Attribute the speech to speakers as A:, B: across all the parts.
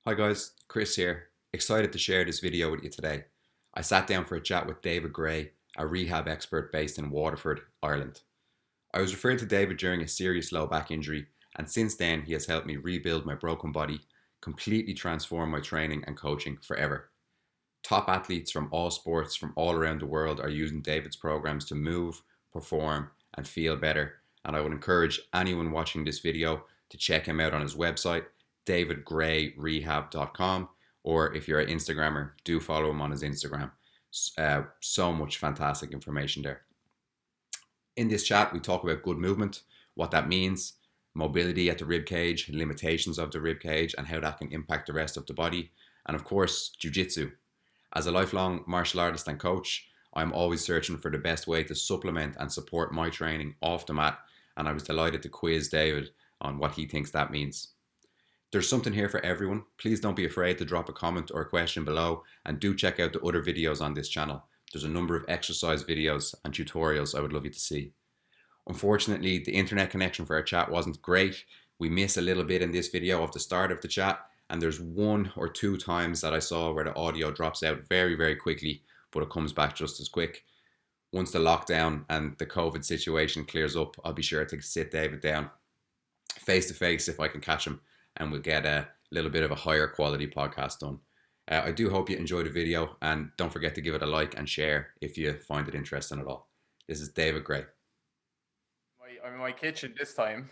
A: Hi guys, Chris here. Excited to share this video with you today. I sat down for a chat with David Gray, a rehab expert based in Waterford, Ireland. I was referred to David during a serious low back injury, and since then he has helped me rebuild my broken body, completely transform my training and coaching forever. Top athletes from all sports from all around the world are using David's programs to move, perform, and feel better, and I would encourage anyone watching this video to check him out on his website, davidgrayrehab.com, or if you're an Instagrammer, do follow him on his Instagram. So much fantastic information there. In this chat, we talk about good movement, what that means, mobility at the rib cage, limitations of the rib cage, and how that can impact the rest of the body, and of course, jiu-jitsu. As a lifelong martial artist and coach, I'm always searching for the best way to supplement and support my training off the mat, and I was delighted to quiz David on what he thinks that means. There's something here for everyone. Please don't be afraid to drop a comment or a question below, and do check out the other videos on this channel. There's a number of exercise videos and tutorials I would love you to see. Unfortunately, the internet connection for our chat wasn't great. We miss a little bit in this video of the start of the chat, and there's one or two times that I saw where the audio drops out very, very quickly, but it comes back just as quick. Once the lockdown and the COVID situation clears up, I'll be sure to sit David down face to face if I can catch him, and we'll get a little bit of a higher quality podcast done. I do hope you enjoyed the video, and don't forget to give it a like and share if you find it interesting at all. This is David Gray.
B: I'm in my kitchen this time.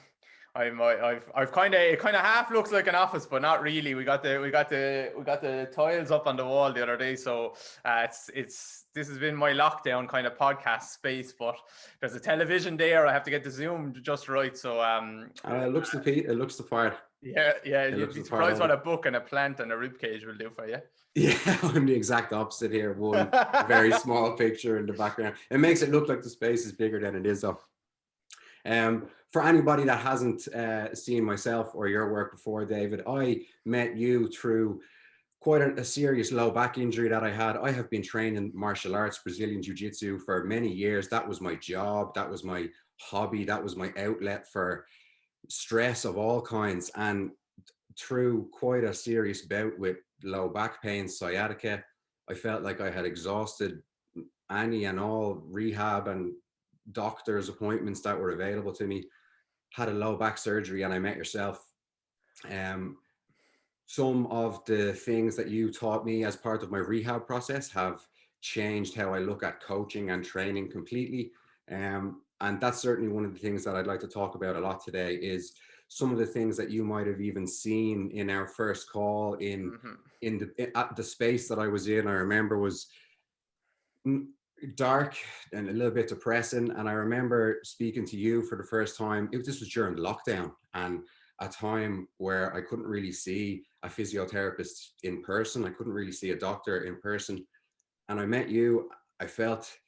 B: I've kind of, it kind of half looks like an office, but not really. We got the tiles up on the wall the other day, so this has been my lockdown kind of podcast space. But there's a television there. I have to get the zoom just right. So
A: it looks the part.
B: Yeah, you'd be surprised what a book and a plant and a rib cage will do for you.
A: Yeah, I'm the exact opposite here. One very small picture in the background. It makes it look like the space is bigger than it is, though. For anybody that hasn't seen myself or your work before, David, I met you through quite a serious low back injury that I had. I have been training martial arts, Brazilian jiu-jitsu for many years. That was my job. That was my hobby. That was my outlet for stress of all kinds. And through quite a serious bout with low back pain, sciatica, I felt like I had exhausted any and all rehab and doctor's appointments that were available to me, had a low back surgery, and I met yourself. Some of the things that you taught me as part of my rehab process have changed how I look at coaching and training completely. And that's certainly one of the things that I'd like to talk about a lot today, is some of the things that you might have even seen in our first call in the space that I was in. I remember was dark and a little bit depressing, and I remember speaking to you for the first time. This was during lockdown, and a time where I couldn't really see a physiotherapist in person. I couldn't really see a doctor in person, and I met you. I felt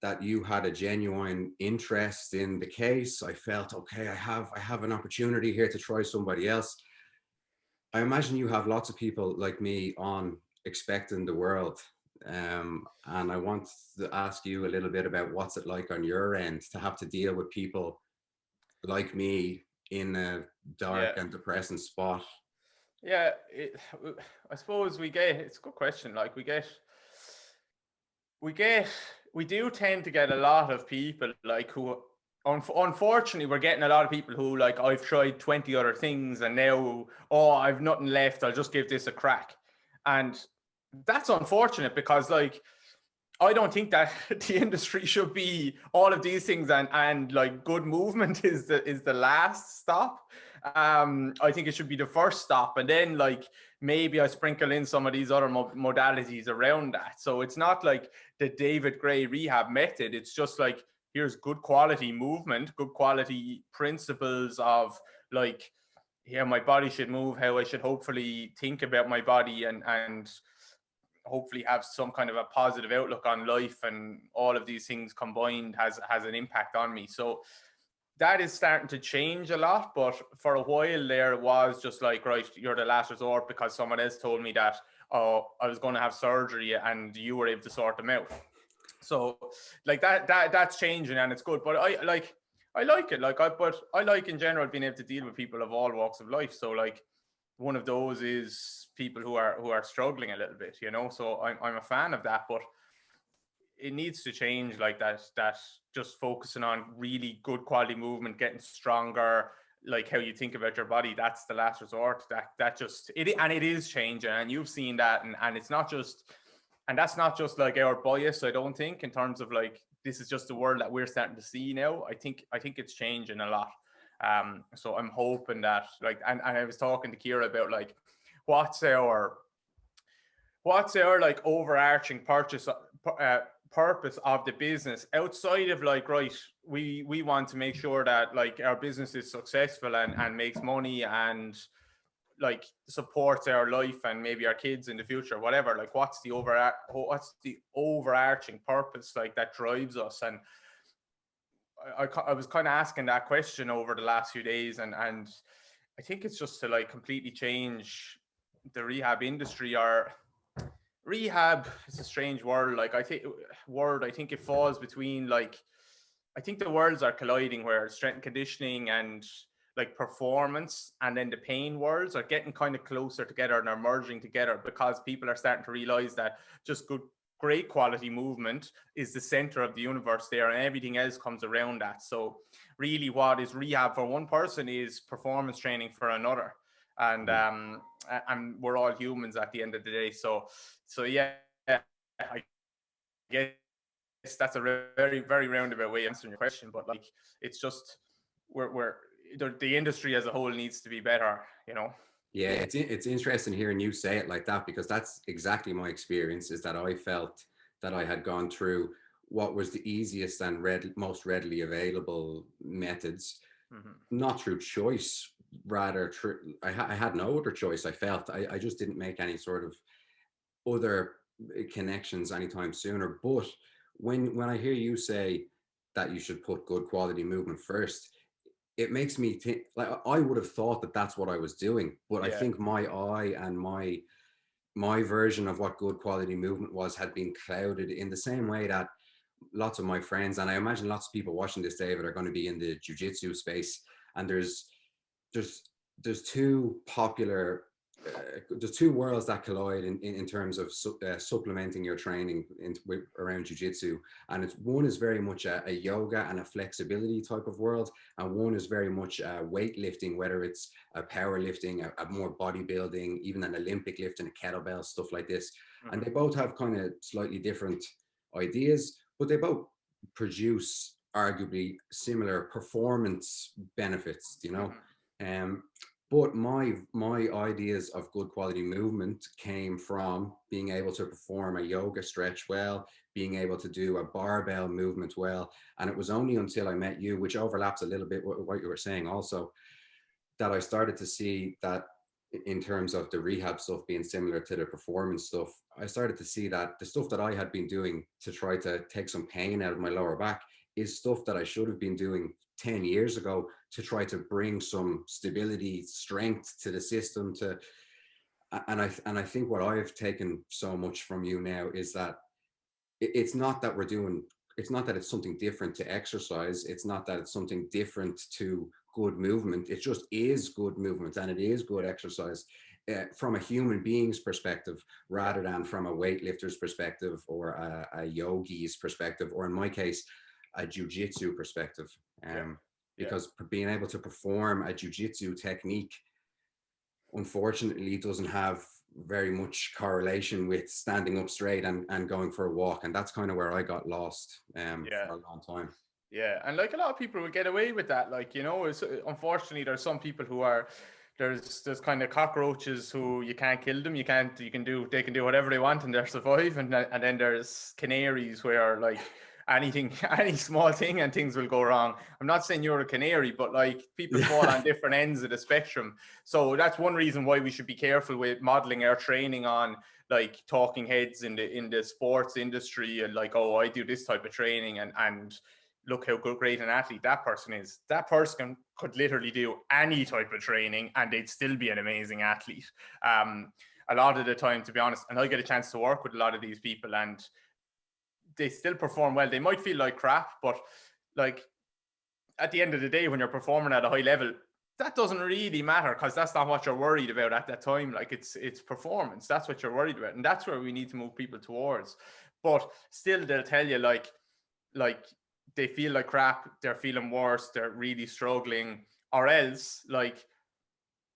A: that you had a genuine interest in the case. I felt, okay, I have an opportunity here to try somebody else. I imagine you have lots of people like me on Expecting the World. And I want to ask you a little bit about what's it like on your end to have to deal with people like me in a dark and depressing spot.
B: Yeah, I suppose it's a good question. Like we do tend to get a lot of people like who, unfortunately, we're getting a lot of people who, like, I've tried 20 other things and now, I've nothing left, I'll just give this a crack. And that's unfortunate, because, like, I don't think that the industry should be all of these things, and like good movement is the last stop. I think it should be the first stop, and then, like, maybe I sprinkle in some of these other modalities around that. So it's not like the David Gray rehab method. It's just like, here's good quality movement, good quality principles of, like, yeah, my body should move, how I should hopefully think about my body, and hopefully have some kind of a positive outlook on life, and all of these things combined has an impact on me. So that is starting to change a lot, but for a while there, it was just like, right, you're the last resort, because someone else told me that, I was going to have surgery and you were able to sort them out. So, like, that's changing, and it's good. But I like it, but I like in general being able to deal with people of all walks of life. So, like, one of those is people who are struggling a little bit, you know. So I'm a fan of that, but it needs to change, like that just focusing on really good quality movement, getting stronger, like how you think about your body, that's the last resort. That just it, and it is changing, and you've seen that, and it's not just, and that's not just like our bias, I don't think, in terms of like this is just the world that we're starting to see now. I think it's changing a lot. So I'm hoping that, like, and I was talking to Kira about like what's our like overarching purpose of the business outside of like, right, we want to make sure that like our business is successful and makes money and like supports our life and maybe our kids in the future, whatever. Like what's the overarching purpose like that drives us? And I was kind of asking that question over the last few days, and I think it's just to like completely change the rehab industry. Or rehab is a strange word. Like I think it falls between, like, I think the worlds are colliding, where strength and conditioning and like performance and then the pain worlds are getting kind of closer together and are merging together, because people are starting to realize that just great quality movement is the center of the universe there, and everything else comes around that. So really what is rehab for one person is performance training for another. And we're all humans at the end of the day. So yeah, I guess that's a very, very roundabout way of answering your question, but like it's just we're the industry as a whole needs to be better, you know.
A: Yeah, it's interesting hearing you say it like that, because that's exactly my experience, is that I felt that I had gone through what was the easiest and most readily available methods, not through choice, rather I had no other choice. I felt I just didn't make any sort of other connections anytime sooner. But when I hear you say that you should put good quality movement first, it makes me think, like, I would have thought that that's what I was doing, but I think my eye and my version of what good quality movement was had been clouded in the same way that lots of my friends, and I imagine lots of people watching this, David, are going to be in the jiu-jitsu space. And there's two popular there's two worlds that collide in terms of supplementing your training around jiu-jitsu. And one is very much a yoga and a flexibility type of world, and one is very much weightlifting, whether it's a powerlifting, a more bodybuilding, even an Olympic lifting, a kettlebell, stuff like this. And they both have kind of slightly different ideas, but they both produce arguably similar performance benefits, you know. But my ideas of good quality movement came from being able to perform a yoga stretch well, being able to do a barbell movement well. And it was only until I met you, which overlaps a little bit with what you were saying also, that I started to see that in terms of the rehab stuff being similar to the performance stuff, I started to see that the stuff that I had been doing to try to take some pain out of my lower back is stuff that I should have been doing 10 years ago to try to bring some stability, strength to the system. And I think what I've taken so much from you now is that it's not that it's not that it's something different to exercise. It's not that it's something different to good movement. It just is good movement, and it is good exercise from a human being's perspective, rather than from a weightlifter's perspective or a yogi's perspective, or in my case, a jiu-jitsu perspective. Because being able to perform a jiu-jitsu technique, unfortunately, doesn't have very much correlation with standing up straight and going for a walk. And that's kind of where I got lost for a long time.
B: Yeah, and like a lot of people will get away with that. Like, you know, unfortunately, there's some people who are, there's kind of cockroaches who you can't kill them. They can do whatever they want and they'll survive. And then there's canaries where like any small thing and things will go wrong. I'm not saying you're a canary, but like people fall on different ends of the spectrum. So that's one reason why we should be careful with modeling our training on like talking heads in the sports industry, and like, oh, I do this type of training and look how great an athlete that person is. That person could literally do any type of training and they'd still be an amazing athlete. A lot of the time, to be honest, and I get a chance to work with a lot of these people and they still perform well. They might feel like crap, but like at the end of the day, when you're performing at a high level, that doesn't really matter, because that's not what you're worried about at that time. Like, it's performance. That's what you're worried about, and that's where we need to move people towards. But still, they'll tell you like they feel like crap, they're feeling worse, they're really struggling, or else like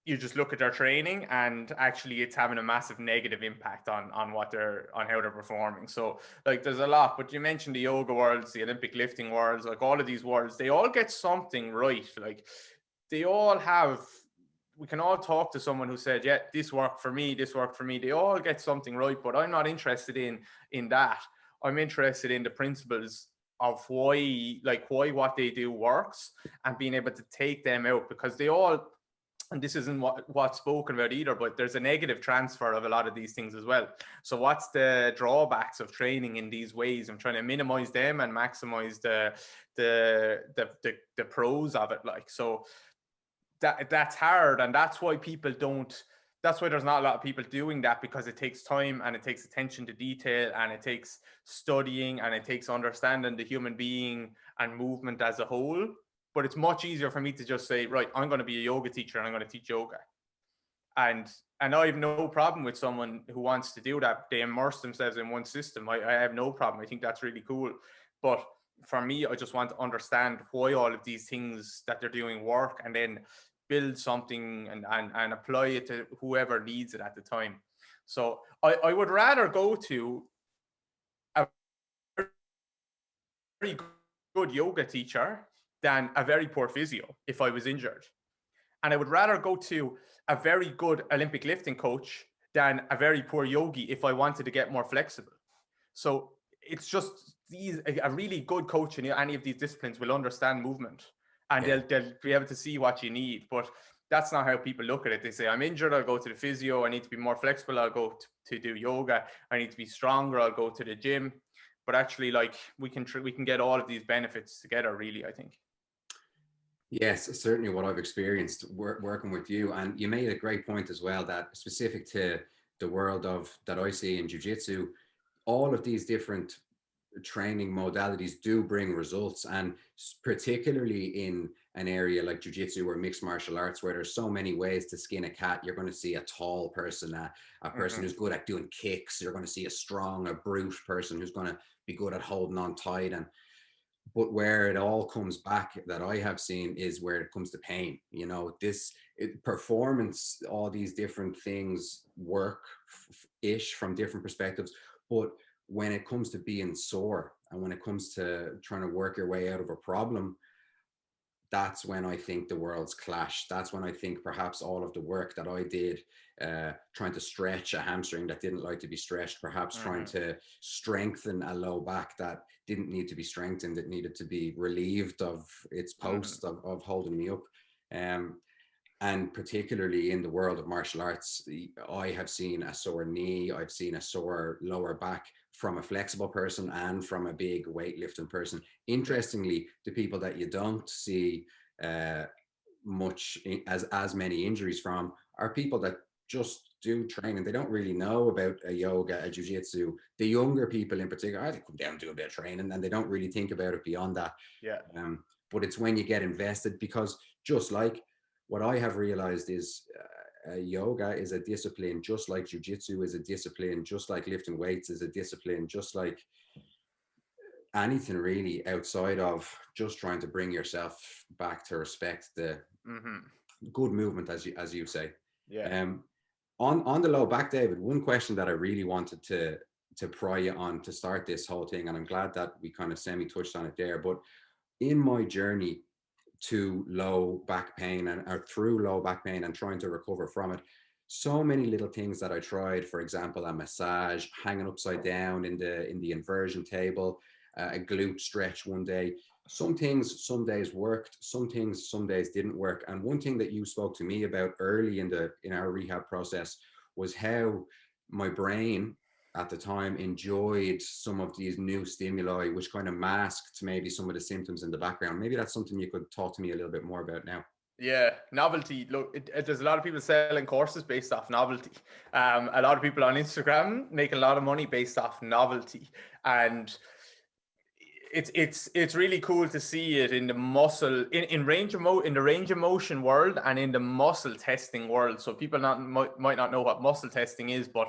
B: you just look at their training and actually it's having a massive negative impact on what they're on how they're performing. So like there's a lot, but you mentioned the yoga worlds, the Olympic lifting worlds, like all of these worlds, they all get something right. Like they all have, we can all talk to someone who said, yeah, this worked for me, this worked for me. They all get something right, but I'm not interested in that. I'm interested in the principles of why what they do works, and being able to take them out, because they all, and this isn't what's spoken about either, but there's a negative transfer of a lot of these things as well. So what's the drawbacks of training in these ways? I'm trying to minimize them and maximize the pros of it. Like, so that's hard, and that's why people don't, that's why there's not a lot of people doing that, because it takes time and it takes attention to detail and it takes studying and it takes understanding the human being and movement as a whole. But it's much easier for me to just say, right, I'm going to be a yoga teacher and I'm going to teach yoga. And I have no problem with someone who wants to do that. They immerse themselves in one system. I have no problem. I think that's really cool. But for me, I just want to understand why all of these things that they're doing work, and then build something and apply it to whoever needs it at the time. So I would rather go to a very good yoga teacher than a very poor physio if I was injured. And I would rather go to a very good Olympic lifting coach than a very poor yogi if I wanted to get more flexible. So it's just a really good coach in any of these disciplines will understand movement, and
A: Yeah.
B: they'll be able to see what you need. But that's not how people look at it. They say, I'm injured, I'll go to the physio. I need to be more flexible, I'll go to do yoga. I need to be stronger, I'll go to the gym. But actually, like, we can get all of these benefits together, really, I think.
A: Yes, certainly what I've experienced working with you. And you made a great point as well, that specific to the world of that I see in jiu-jitsu, all of these different training modalities do bring results. And particularly in an area like jiu-jitsu or mixed martial arts, where there's so many ways to skin a cat, you're going to see a tall person, a person who's good at doing kicks. You're going to see a strong, a brute person who's going to be good at holding on tight. And but where it all comes back that I have seen is where it comes to pain. You know, performance, all these different things work ish from different perspectives. But when it comes to being sore and when it comes to trying to work your way out of a problem, that's when I think the worlds clash. That's when I think perhaps all of the work that I did, trying to stretch a hamstring that didn't like to be stretched, perhaps trying to strengthen a low back that didn't need to be strengthened, it needed to be relieved of its post of holding me up. And particularly in the world of martial arts, I have seen a sore knee, I've seen a sore lower back from a flexible person and from a big weightlifting person. Interestingly, the people that you don't see much as many injuries from are people that just do training. They don't really know about a yoga, a jiu-jitsu. The younger people in particular, they come down and do a bit of training and they don't really think about it beyond that.
B: Yeah.
A: But it's when you get invested, because just like what I have realized is yoga is a discipline, just like jiu-jitsu is a discipline, just like lifting weights is a discipline, just like anything really outside of just trying to bring yourself back to respect the good movement, as you say.
B: Yeah.
A: On the low back, David, one question that I really wanted to pry you on to start this whole thing, and I'm glad that we kind of semi-touched on it there, but in my journey to low back pain or through low back pain and trying to recover from it, so many little things that I tried, for example, a massage, hanging upside down in the inversion table, a glute stretch one day. Some things some days worked, some things some days didn't work. And one thing that you spoke to me about early in our rehab process was how my brain at the time enjoyed some of these new stimuli, which kind of masked maybe some of the symptoms in the background. Maybe that's something you could talk to me a little bit more about now.
B: Yeah, novelty. Look, there's a lot of people selling courses based off novelty. A lot of people on Instagram make a lot of money based off novelty. And it's really cool to see it in the muscle in the range of motion world and in the muscle testing world. So people might not know what muscle testing is, but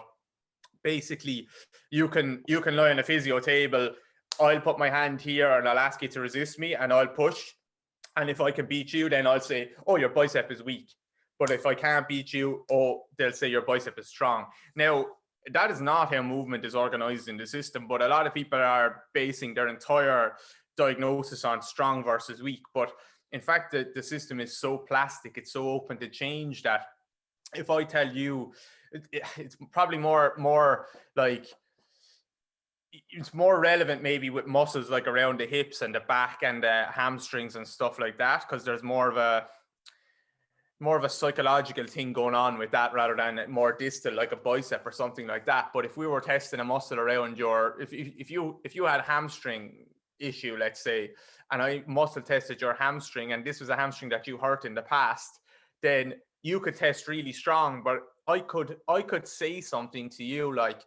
B: basically you can lie on a physio table. I'll put my hand here and I'll ask you to resist me and I'll push. And if I can beat you, then I'll say, oh, your bicep is weak. But if I can't beat you, oh, they'll say your bicep is strong. Now, that is not how movement is organized in the system, but a lot of people are basing their entire diagnosis on strong versus weak. But in fact, the system is so plastic, it's so open to change that if I tell you, it's probably more like, it's more relevant maybe with muscles like around the hips and the back and the hamstrings and stuff like that, because there's more of a psychological thing going on with that rather than more distal like a bicep or something like that. But if we were testing a muscle around if you had a hamstring issue, let's say, and I muscle tested your hamstring and this was a hamstring that you hurt in the past, then you could test really strong. But I could say something to you like,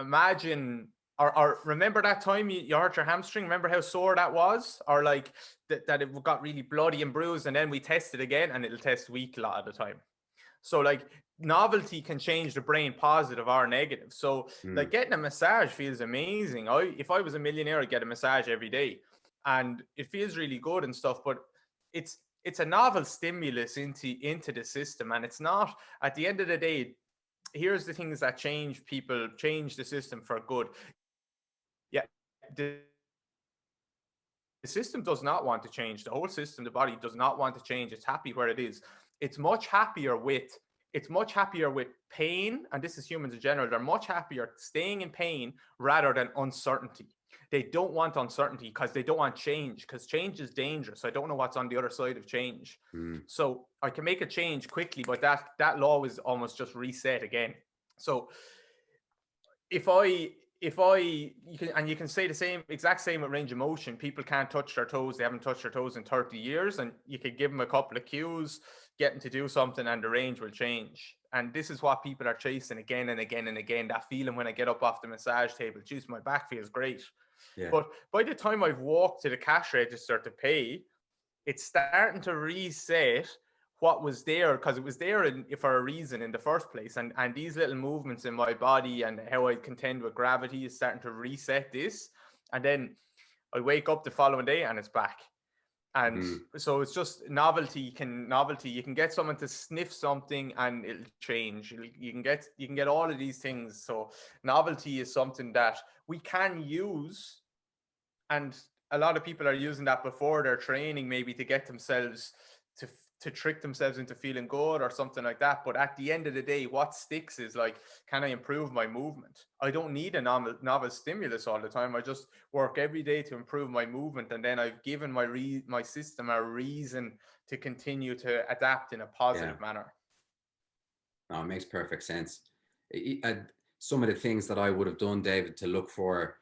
B: imagine or remember that time you hurt your hamstring, remember how sore that was, or like that it got really bloody and bruised, and then we test it again and it'll test weak a lot of the time. So like novelty can change the brain positive or negative. So like getting a massage feels amazing. If I was a millionaire, I'd get a massage every day and it feels really good and stuff, but it's a novel stimulus into the system. And it's not, at the end of the day, here's the things that change the system for good. Yeah, the system does not want to change. The whole system, the body does not want to change. It's happy where it is. It's much happier with pain, and this is humans in general. They're much happier staying in pain rather than uncertainty. They don't want uncertainty because they don't want change, because change is dangerous. I don't know what's on the other side of change. So I can make a change quickly, but that law is almost just reset again. So you can say the exact same with range of motion. People can't touch their toes. They haven't touched their toes in 30 years. And you could give them a couple of cues, get them to do something, and the range will change. And this is what people are chasing again and again and again. That feeling when I get up off the massage table, geez, my back feels great. Yeah. But by the time I've walked to the cash register to pay, it's starting to reset what was there, because it was there for a reason in the first place. And these little movements in my body and how I contend with gravity is starting to reset this. And then I wake up the following day and it's back. And so it's just novelty. You can get someone to sniff something and it'll change. You can get all of these things. So novelty is something that we can use, and a lot of people are using that before their training, maybe to get themselves to trick themselves into feeling good or something like that. But at the end of the day, what sticks is like, can I improve my movement? I don't need a novel stimulus all the time. I just work every day to improve my movement. And then I've given my system a reason to continue to adapt in a positive manner.
A: No, it makes perfect sense. Some of the things that I would have done, David, to look for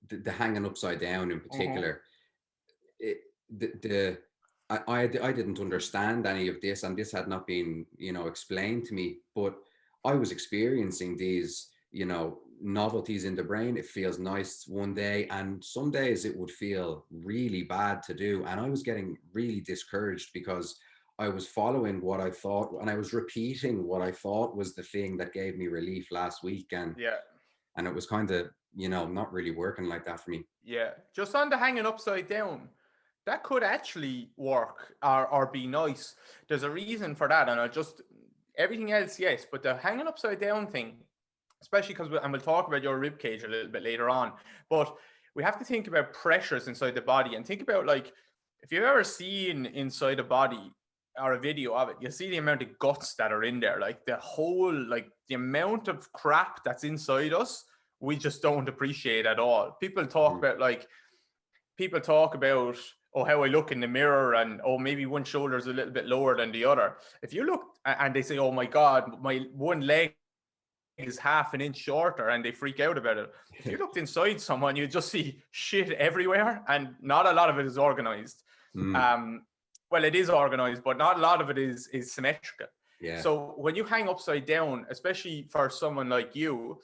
A: the hanging upside down in particular, I didn't understand any of this, and this had not been, explained to me, but I was experiencing these, novelties in the brain. It feels nice one day, and some days it would feel really bad to do. And I was getting really discouraged because I was following what I thought, and I was repeating what I thought was the thing that gave me relief last week. And it was kind of, not really working like that for me.
B: Yeah. Just on the hanging upside down, that could actually work or be nice. There's a reason for that. And everything else, yes, but the hanging upside down thing, especially because we'll talk about your rib cage a little bit later on, but we have to think about pressures inside the body and think about, like, if you've ever seen inside a body or a video of it, you'll see the amount of guts that are in there, like the amount of crap that's inside us, we just don't appreciate at all. People talk about, oh, how I look in the mirror, and maybe one shoulder is a little bit lower than the other. If you look and they say, oh my God, my one leg is half an inch shorter, and they freak out about it. If you looked inside someone, you just see shit everywhere, and not a lot of it is organized. Well, it is organized, but not a lot of it is symmetrical. Yeah. So when you hang upside down, especially for someone like you,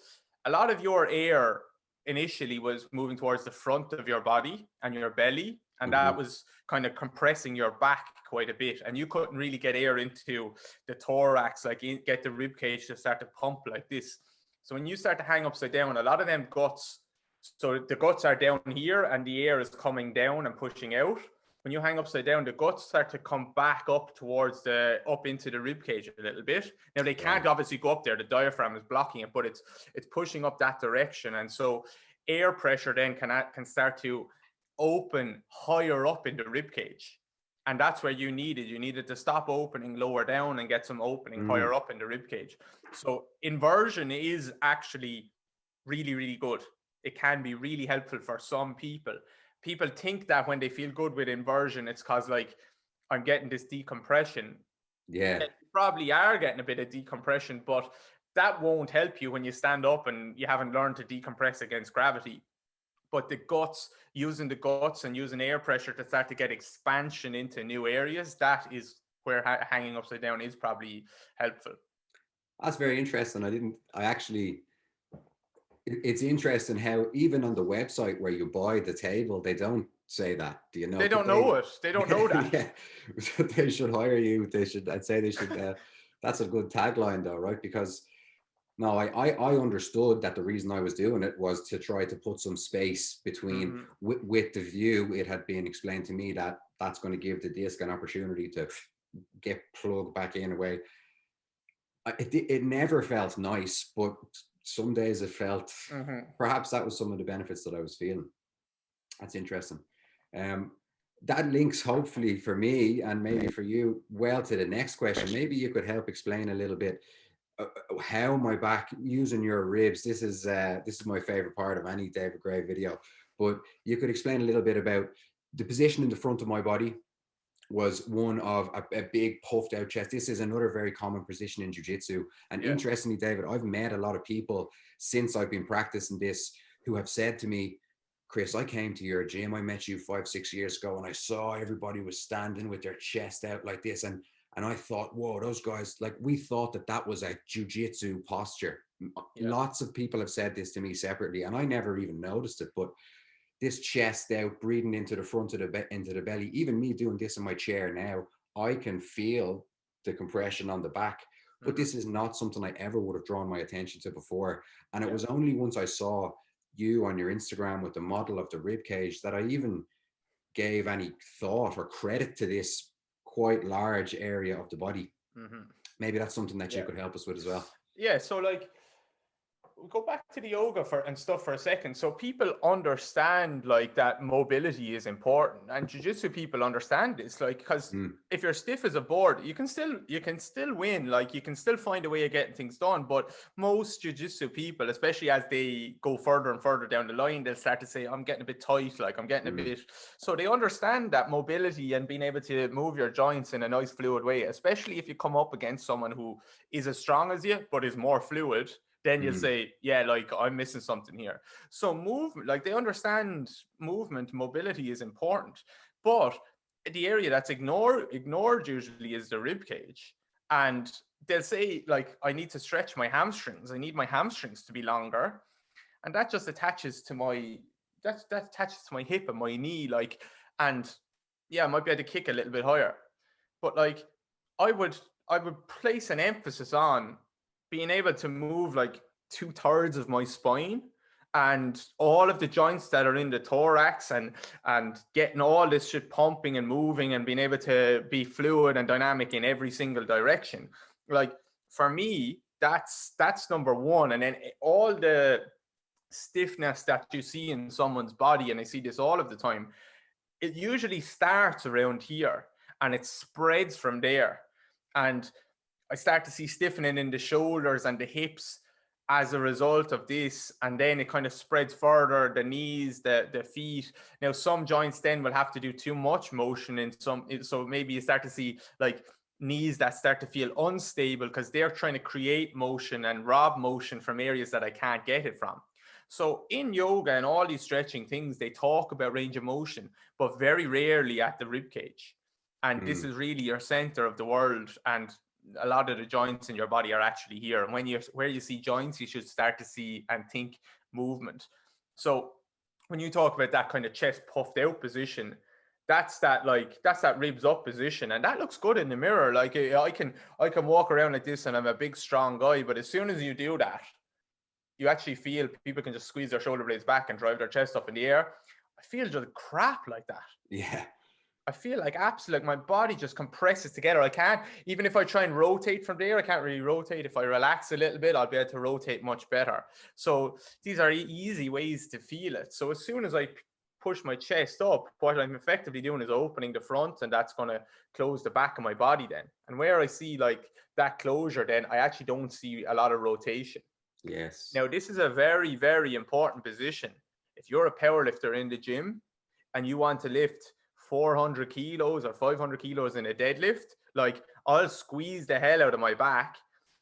B: a lot of your air initially was moving towards the front of your body and your belly, and
A: Mm-hmm.
B: that was kind of compressing your back quite a bit, and you couldn't really get air into the thorax, like get the rib cage to start to pump like this. So when you start to hang upside down, a lot of them guts, so the guts are down here and the air is coming down and pushing out. When you hang upside down, the guts start to come back up towards up into the rib cage a little bit. Now they can't obviously go up there; the diaphragm is blocking it, but it's pushing up that direction, and so air pressure then can start to open higher up in the rib cage, and that's where you needed to stop opening lower down and get some opening higher up in the rib cage. So inversion is actually really, really good. It can be really helpful for some people. People think that when they feel good with inversion, it's because like I'm getting this decompression.
A: Yeah.
B: You probably are getting a bit of decompression, but that won't help you when you stand up and you haven't learned to decompress against gravity. But the guts, using the guts and using air pressure to start to get expansion into new areas, that is where hanging upside down is probably helpful.
A: That's very interesting. It's interesting how even on the website where you buy the table, they don't say that. Do you know?
B: They don't know it. They don't know that.
A: Yeah, they should hire you. I'd say they should. That's a good tagline though, right? Because no, I understood that the reason I was doing it was to try to put some space between with the view. It had been explained to me that that's going to give the disc an opportunity to get plugged back in a way. It never felt nice, but some days it felt perhaps that was some of the benefits that I was feeling. That's interesting. That links hopefully for me and maybe for you well to the next question. Maybe you could help explain a little bit how my back, using your ribs. This is my favorite part of any David Gray video, but you could explain a little bit about the position in the front of my body was one of a big puffed out chest. This is another very common position in jiu-jitsu. And interestingly, David, I've met a lot of people since I've been practicing this who have said to me, Chris, I came to your gym. I met you 5-6 years ago and I saw everybody was standing with their chest out like this. And I thought, whoa, those guys, like we thought that was a jiu-jitsu posture. Lots of people have said this to me separately and I never even noticed it, but this chest out, breathing into the front of into the belly. Even me doing this in my chair now, I can feel the compression on the back. But this is not something I ever would have drawn my attention to before. And it was only once I saw you on your Instagram with the model of the rib cage that I even gave any thought or credit to this quite large area of the body. Maybe that's something that you could help us with as well.
B: Yeah. So like, we'll go back to the yoga and stuff for a second. So people understand like that mobility is important, and jiu-jitsu people understand this, like, because if you're stiff as a board, you can still win, like you can still find a way of getting things done. But most jiu-jitsu people, especially as they go further and further down the line, they'll start to say, I'm getting a bit tight, like I'm getting a bit. So they understand that mobility and being able to move your joints in a nice fluid way, especially if you come up against someone who is as strong as you but is more fluid. Then you'll say, yeah, like I'm missing something here. So movement, like they understand movement, mobility is important. But the area that's ignored usually is the rib cage. And they'll say, like, I need to stretch my hamstrings. I need my hamstrings to be longer. And that just attaches to my hip and my knee, like, and yeah, I might be able to kick a little bit higher. But like I would place an emphasis on being able to move like 2/3 of my spine and all of the joints that are in the thorax and getting all this shit pumping and moving and being able to be fluid and dynamic in every single direction. Like for me, that's number one. And then all the stiffness that you see in someone's body, and I see this all of the time, it usually starts around here and it spreads from there. And I start to see stiffening in the shoulders and the hips as a result of this. And then it kind of spreads further, the knees, the feet. Now, some joints then will have to do too much motion in some. So maybe you start to see like knees that start to feel unstable because they're trying to create motion and rob motion from areas that I can't get it from. So in yoga and all these stretching things, they talk about range of motion, but very rarely at the rib cage. And this is really your center of the world. And a lot of the joints in your body are actually here. And where you see joints, you should start to see and think movement. So when you talk about that kind of chest puffed out position, that's that ribs up position, and that looks good in the mirror. Like I can walk around like this, and I'm a big strong guy, but as soon as you do that, you actually feel people can just squeeze their shoulder blades back and drive their chest up in the air. I feel just crap like that.
A: Yeah.
B: I feel like absolutely, like my body just compresses together. I can't, even if I try and rotate from there, I can't really rotate. If I relax a little bit, I'll be able to rotate much better. So these are easy ways to feel it. So as soon as I push my chest up, what I'm effectively doing is opening the front, and that's going to close the back of my body then. And where I see like that closure, then I actually don't see a lot of rotation.
A: Yes.
B: Now, this is a very, very important position. If you're a powerlifter in the gym and you want to lift 400 kilos or 500 kilos in a deadlift, like I'll squeeze the hell out of my back,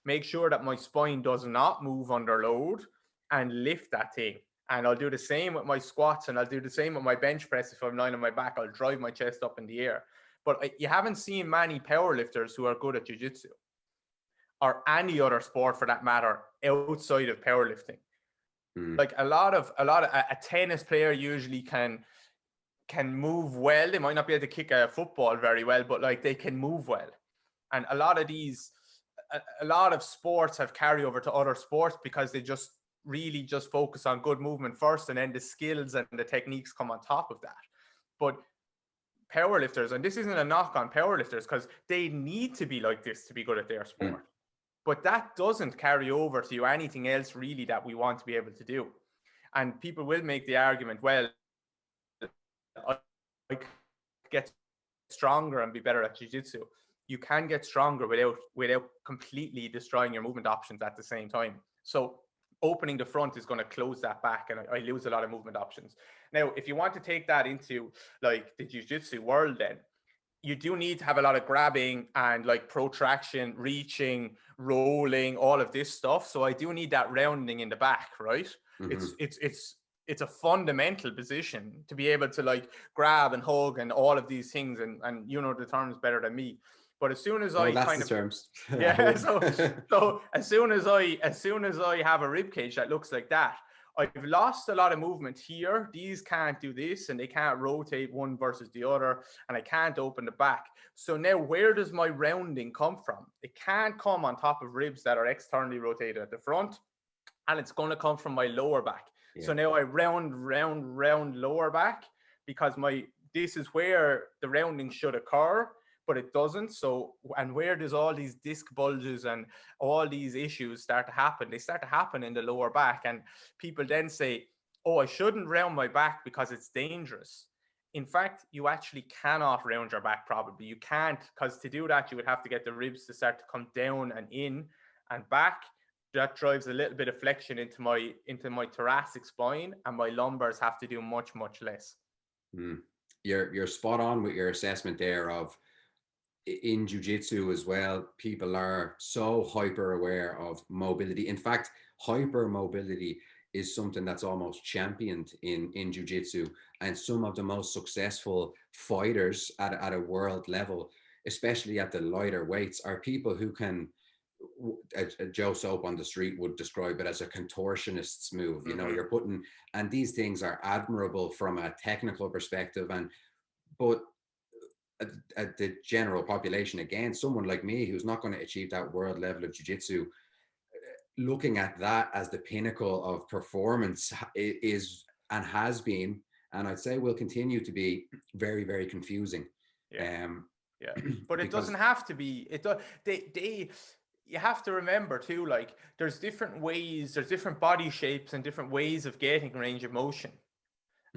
B: make sure that my spine does not move under load, and lift that thing. And I'll do the same with my squats, and I'll do the same with my bench press. If I'm lying on my back, I'll drive my chest up in the air. But you haven't seen many powerlifters who are good at jiu-jitsu or any other sport for that matter outside of powerlifting. Like a tennis player usually can move well. They might not be able to kick a football very well, but like they can move well. And a lot of sports have carryover to other sports because they just really just focus on good movement first, and then the skills and the techniques come on top of that. But powerlifters, and this isn't a knock on powerlifters, because they need to be like this to be good at their sport. But that doesn't carry over to anything else really that we want to be able to do. And people will make the argument, well, I get stronger and be better at jiu-jitsu. You can get stronger without completely destroying your movement options at the same time. So opening the front is going to close that back, and I lose a lot of movement options. Now, if you want to take that into like the jiu-jitsu world, then you do need to have a lot of grabbing and like protraction, reaching, rolling, all of this stuff. So I do need that rounding in the back, right? It's a fundamental position to be able to like grab and hug and all of these things, and you know the terms better than me. But as soon as
A: terms.
B: Yeah, so as soon as I have a rib cage that looks like that, I've lost a lot of movement here. These can't do this, and they can't rotate one versus the other, and I can't open the back. So now where does my rounding come from? It can't come on top of ribs that are externally rotated at the front, and it's going to come from my lower back. Yeah. So now I round lower back, because this is where the rounding should occur, but it doesn't. So, and where does all these disc bulges and all these issues start to happen? They start to happen in the lower back. And people then say, oh, I shouldn't round my back because it's dangerous. In fact, you actually cannot round your back probably. You can't, because to do that, you would have to get the ribs to start to come down and in and back. That drives a little bit of flexion into my thoracic spine, and my lumbars have to do much, much less.
A: You're spot on with your assessment there of, in jiu-jitsu as well, people are so hyper aware of mobility. In fact, hyper mobility is something that's almost championed in jiu-jitsu, and some of the most successful fighters at a world level, especially at the lighter weights, are people who can, Joe Soap on the street would describe it as a contortionist's move. You know, you're putting, and these things are admirable from a technical perspective, but at the general population, again, someone like me who's not going to achieve that world level of jiu-jitsu, looking at that as the pinnacle of performance is, and has been, and I'd say will continue to be, very, very confusing.
B: But it doesn't have to be. You have to remember too, like there's different ways, there's different body shapes and different ways of getting range of motion.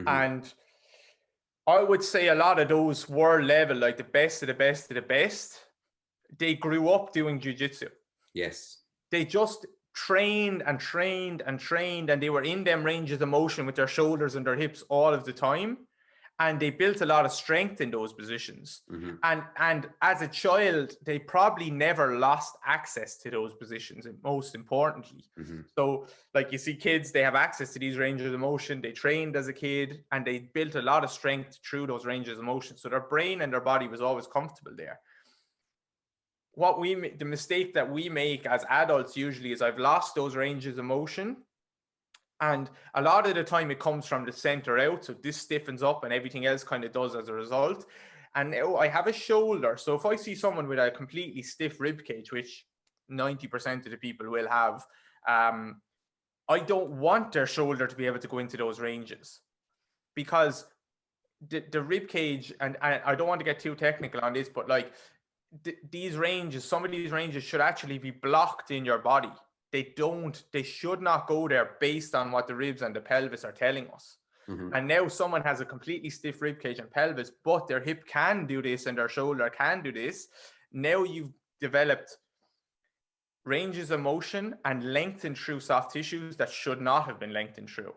B: And I would say a lot of those world level, like the best of the best of the best, they grew up doing jiu-jitsu.
A: Yes.
B: They just trained and trained and trained, and they were in them ranges of motion with their shoulders and their hips all of the time. And they built a lot of strength in those positions. And as a child, they probably never lost access to those positions, most importantly. So like you see kids, they have access to these ranges of motion. They trained as a kid, and they built a lot of strength through those ranges of motion. So their brain and their body was always comfortable there. The mistake that we make as adults usually is, I've lost those ranges of motion. And a lot of the time it comes from the center out. So this stiffens up and everything else kind of does as a result. And now I have a shoulder. So if I see someone with a completely stiff rib cage, which 90% of the people will have, I don't want their shoulder to be able to go into those ranges, because the rib cage, and I don't want to get too technical on this, but like these ranges, some of these ranges should actually be blocked in your body. They should not go there based on what the ribs and the pelvis are telling us.
A: Mm-hmm.
B: And now someone has a completely stiff rib cage and pelvis, but their hip can do this and their shoulder can do this. Now you've developed ranges of motion and lengthened through soft tissues that should not have been lengthened through.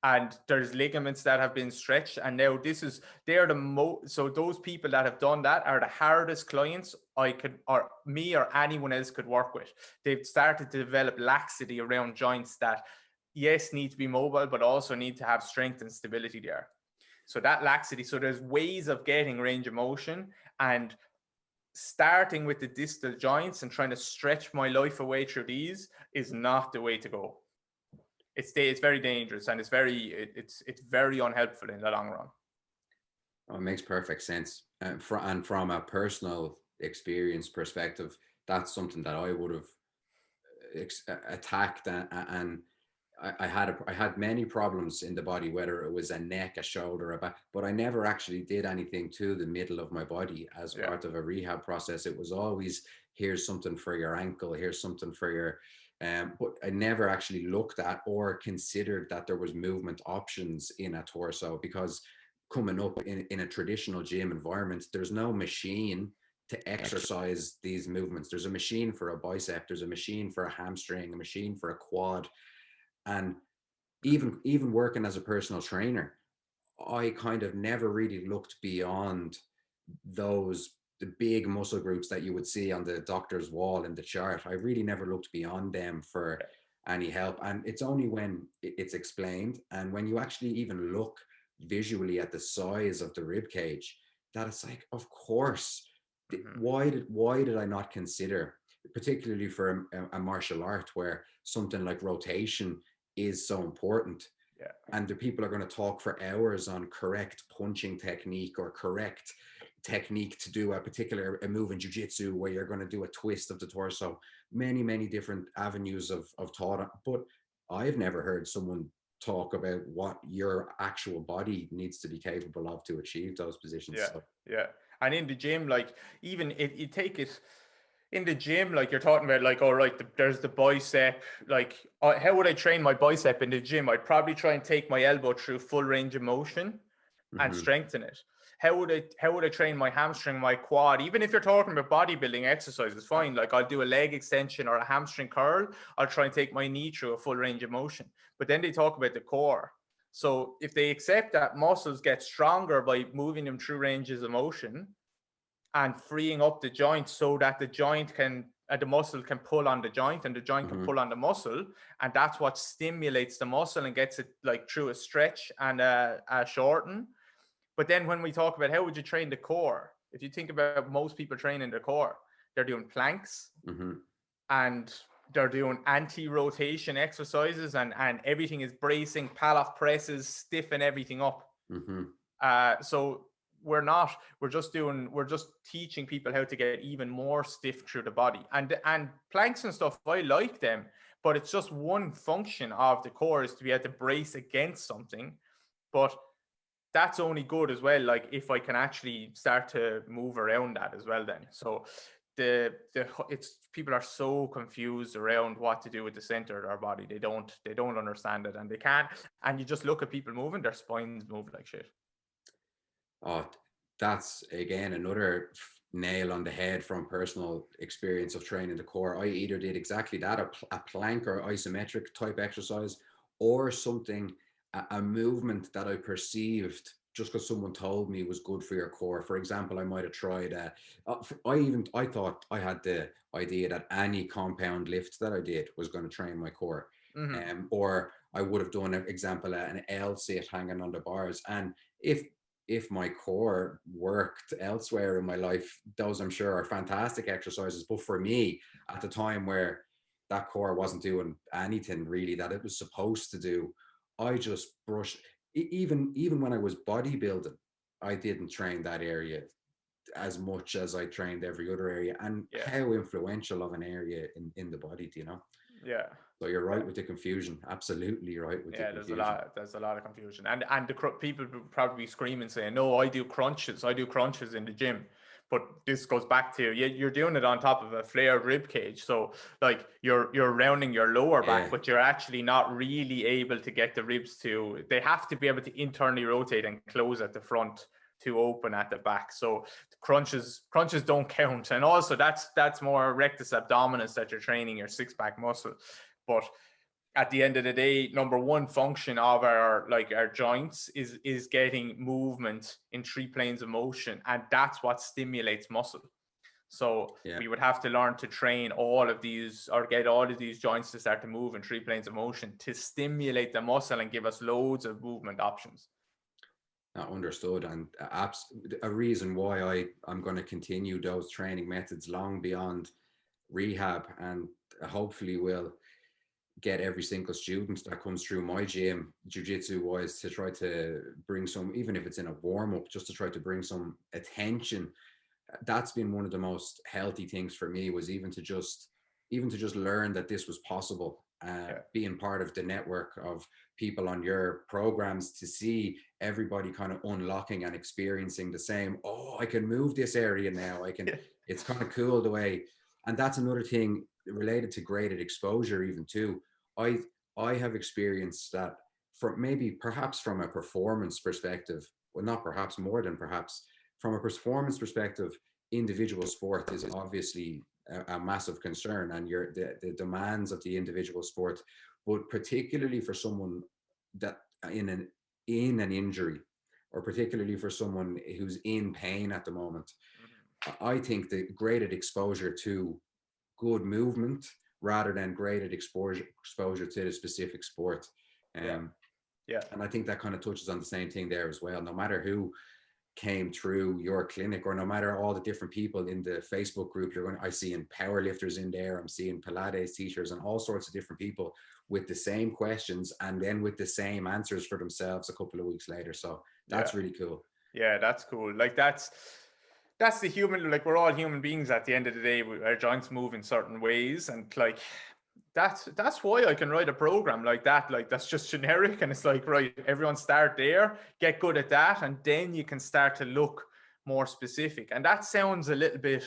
B: And there's ligaments that have been stretched, and now they're the so those people that have done that are the hardest clients I could, or me or anyone else could work with. They've started to develop laxity around joints that, yes, need to be mobile, but also need to have strength and stability there. So that laxity, so there's ways of getting range of motion, and starting with the distal joints and trying to stretch my life away through these is not the way to go. It's very dangerous, and it's very unhelpful in the long run.
A: Oh, it makes perfect sense. And from a personal experience perspective, that's something that I would have attacked, and I had many problems in the body, whether it was a neck, a shoulder, a back, but I never actually did anything to the middle of my body as part of a rehab process. It was always, here's something for your ankle, here's something for your, but I never actually looked at or considered that there was movement options in a torso, because coming up in a traditional gym environment, there's no machine to exercise these movements. There's a machine for a bicep, there's a machine for a hamstring, a machine for a quad. And even working as a personal trainer, I kind of never really looked beyond the big muscle groups that you would see on the doctor's wall in the chart. I really never looked beyond them for any help. And it's only when it's explained, and when you actually even look visually at the size of the rib cage, that it's like, of course, why did I not consider, particularly for a martial art where something like rotation is so important.
B: Yeah.
A: And the people are going to talk for hours on correct punching technique or correct technique to do a particular move in jiu-jitsu where you're going to do a twist of the torso, many different avenues of thought. But I've never heard someone talk about what your actual body needs to be capable of to achieve those positions.
B: Yeah. And in the gym, like, even if you take it in the gym, like you're talking about, like, all right, there's the bicep. Like, how would I train my bicep in the gym? I'd probably try and take my elbow through full range of motion and strengthen it. How would I train my hamstring, my quad? Even if you're talking about bodybuilding exercises, fine. Like, I'll do a leg extension or a hamstring curl. I'll try and take my knee through a full range of motion. But then they talk about the core. So if they accept that muscles get stronger by moving them through ranges of motion and freeing up the joint, so that the joint can, the muscle can pull on the joint, and the joint can pull on the muscle, and that's what stimulates the muscle and gets it like through a stretch and a shorten. But then when we talk about how would you train the core, if you think about most people training the core, they're doing planks and they're doing anti-rotation exercises, and everything is bracing, Palloff presses, stiffen everything up. So we're just teaching people how to get even more stiff through the body. And planks and stuff, I like them, but it's just one function of the core, is to be able to brace against something. But that's only good as well, like, if I can actually start to move around that as well then. So people are so confused around what to do with the center of our body. They don't understand it, and they can't. And you just look at people moving, their spines move like shit.
A: Oh, that's again another nail on the head from personal experience of training the core. I either did exactly that, a plank or isometric type exercise, or something, a movement that I perceived just because someone told me was good for your core. For example, I might have tried, I thought I had the idea that any compound lift that I did was going to train my core. Or I would have done, an example, an L sit hanging on the bars. And if my core worked elsewhere in my life, those I'm sure are fantastic exercises. But for me at the time, where that core wasn't doing anything really that it was supposed to do. I just brushed, even when I was bodybuilding, I didn't train that area as much as I trained every other area. And
B: Yeah.
A: how influential of an area in the body, do you know?
B: Yeah.
A: So you're
B: Yeah.
A: right with the confusion. Absolutely right with the
B: Yeah,
A: confusion.
B: there's a lot of confusion, and people would probably be screaming saying, "No, I do crunches in the gym," but this goes back to you're doing it on top of a flared rib cage, so like you're rounding your lower back,
A: Yeah,
B: but you're actually not really able to get the ribs to. They have to be able to internally rotate and close at the front to open at the back. So crunches don't count, and also that's more rectus abdominis that you're training your six pack muscle, but at the end of the day, number one function of our joints is getting movement in three planes of motion, and that's what stimulates muscle. So
A: yeah.
B: we would have to learn to train all of these, or get all of these joints to start to move in three planes of motion to stimulate the muscle and give us loads of movement options.
A: Understood, and a reason why I'm going to continue those training methods long beyond rehab, and hopefully will get every single student that comes through my gym, jiu-jitsu wise, to try to bring some, even if it's in a warm-up, just to try to bring some attention. That's been one of the most healthy things for me, was even to just learn that this was possible,
B: Yeah.
A: being part of the network of people on your programs, to see everybody kind of unlocking and experiencing the same. Oh, I can move this area now, I can. It's kind of cool the way. And that's another thing related to graded exposure even too. I i have experienced that, from maybe perhaps from a performance perspective, well, not perhaps, more than perhaps, from a performance perspective, individual sport is obviously a massive concern, and the demands of the individual sport, but particularly for someone that in an injury, or particularly for someone who's in pain at the moment. I think the graded exposure to good movement, rather than graded exposure to the specific sport.
B: Yeah.
A: Um,
B: Yeah.
A: and I think that kind of touches on the same thing there as well. No matter who came through your clinic, or no matter all the different people in the Facebook group, I see in powerlifters in there, I'm seeing Pilates teachers and all sorts of different people with the same questions, and then with the same answers for themselves a couple of weeks later. So
B: Yeah.
A: that's really cool.
B: Yeah, that's cool. Like that's the human, like we're all human beings at the end of the day. Our joints move in certain ways, and like that's why I can write a program like that. Like that's just generic, and it's like, right, everyone start there, get good at that, and then you can start to look more specific. And that sounds a little bit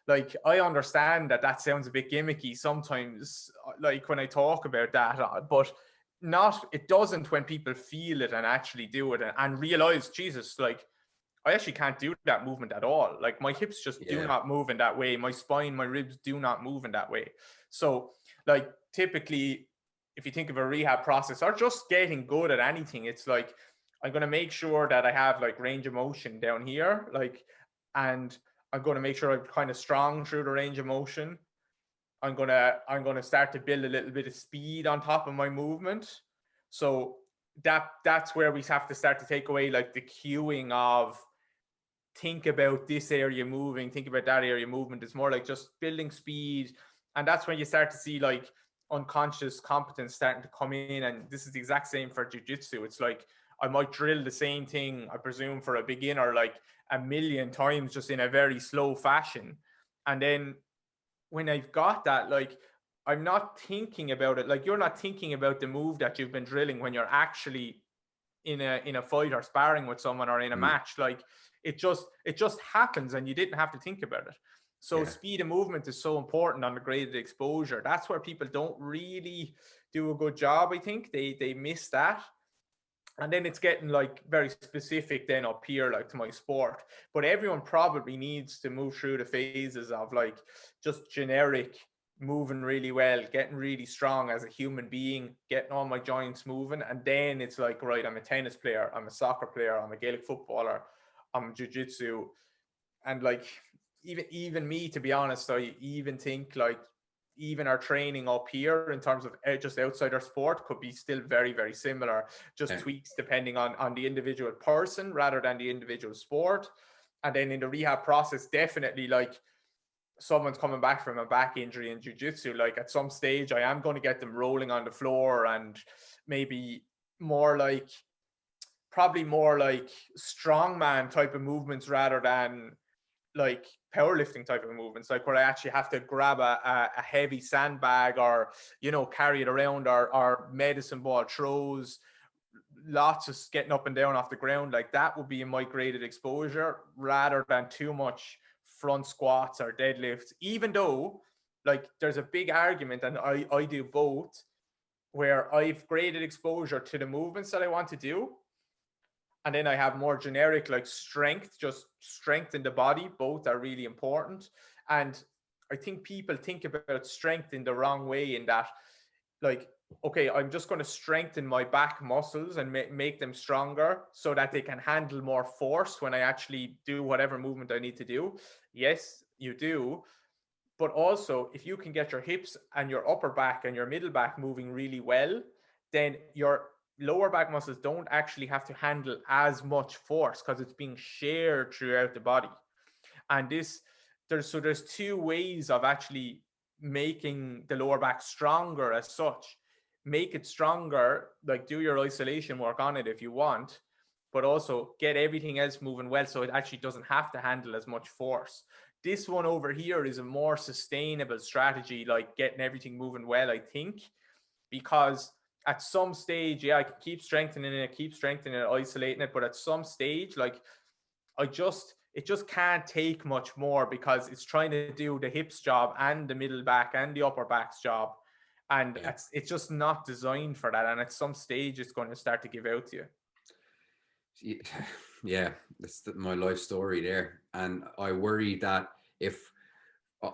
B: like, I understand that sounds a bit gimmicky sometimes, like when I talk about that, but not, it doesn't when people feel it and actually do it, and realize, Jesus, like I actually can't do that movement at all. Like my hips just do
A: Yeah,
B: not move in that way. My spine, my ribs do not move in that way. So like typically, if you think of a rehab process or just getting good at anything, it's like, I'm going to make sure that I have like range of motion down here, like, and I'm going to make sure I'm kind of strong through the range of motion. I'm gonna start to build a little bit of speed on top of my movement. So that's where we have to start to take away like the cueing of, think about this area moving, think about that area movement. It's more like just building speed. And that's when you start to see like unconscious competence starting to come in. And this is the exact same for jiu-jitsu. It's like I might drill the same thing, I presume, for a beginner like a million times, just in a very slow fashion. And then when I've got that, like I'm not thinking about it. Like you're not thinking about the move that you've been drilling when you're actually in a fight or sparring with someone or in a
A: mm,
B: match. Like it just happens, and you didn't have to think about it. So
A: yeah,
B: speed of movement is so important on the graded exposure. That's where people don't really do a good job. I think they miss that. And then it's getting like very specific then up here, like to my sport. But everyone probably needs to move through the phases of like just generic moving really well, getting really strong as a human being, getting all my joints moving. And then it's like, right, I'm a tennis player, I'm a soccer player, I'm a Gaelic footballer, I'm jiu-jitsu. And like even me, to be honest, I even think like even our training up here in terms of just outside our sport could be still very, very similar, just
A: yeah,
B: tweaks depending on the individual person rather than the individual sport. And then in the rehab process, definitely like someone's coming back from a back injury in jiu-jitsu, like at some stage I am going to get them rolling on the floor, and maybe more like, probably more like strongman type of movements rather than like powerlifting type of movements, like where I actually have to grab a heavy sandbag, or carry it around, or medicine ball throws, lots of getting up and down off the ground. Like that would be in my graded exposure, rather than too much front squats or deadlifts, even though like there's a big argument, and I do both, where I've graded exposure to the movements that I want to do, and then I have more generic like strength, just strength in the body. Both are really important. And I think people think about strength in the wrong way, in that, like, okay, I'm just going to strengthen my back muscles and make them stronger so that they can handle more force when I actually do whatever movement I need to do. Yes, you do. But also, if you can get your hips and your upper back and your middle back moving really well, then your lower back muscles don't actually have to handle as much force, because it's being shared throughout the body. And there's two ways of actually making the lower back stronger as such. Make it stronger, like do your isolation work on it if you want, but also get everything else moving well so it actually doesn't have to handle as much force. This one over here is a more sustainable strategy, like getting everything moving well, I think, because at some stage, yeah, I can keep strengthening it, isolating it, but at some stage, like it just can't take much more, because it's trying to do the hips job and the middle back and the upper back's job, and
A: Yeah.
B: it's just not designed for that. And at some stage, it's going to start to give out to you.
A: Yeah, that's my life story there. And I worry that if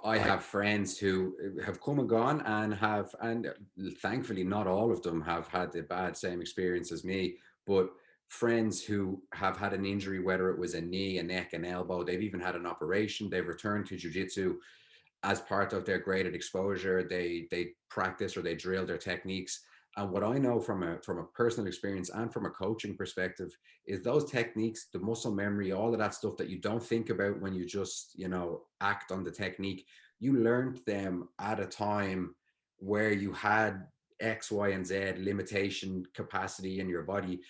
A: I have friends who have come and gone and thankfully not all of them have had the bad same experience as me, but friends who have had an injury, whether it was a knee, a neck, an elbow, they've even had an operation, they've returned to jiu-jitsu as part of their graded exposure. They practice or they drill their techniques. And what I know from a personal experience and from a coaching perspective is those techniques, the muscle memory, all of that stuff that you don't think about when you just, act on the technique, you learned them at a time where you had X, Y, and Z limitation capacity in your body,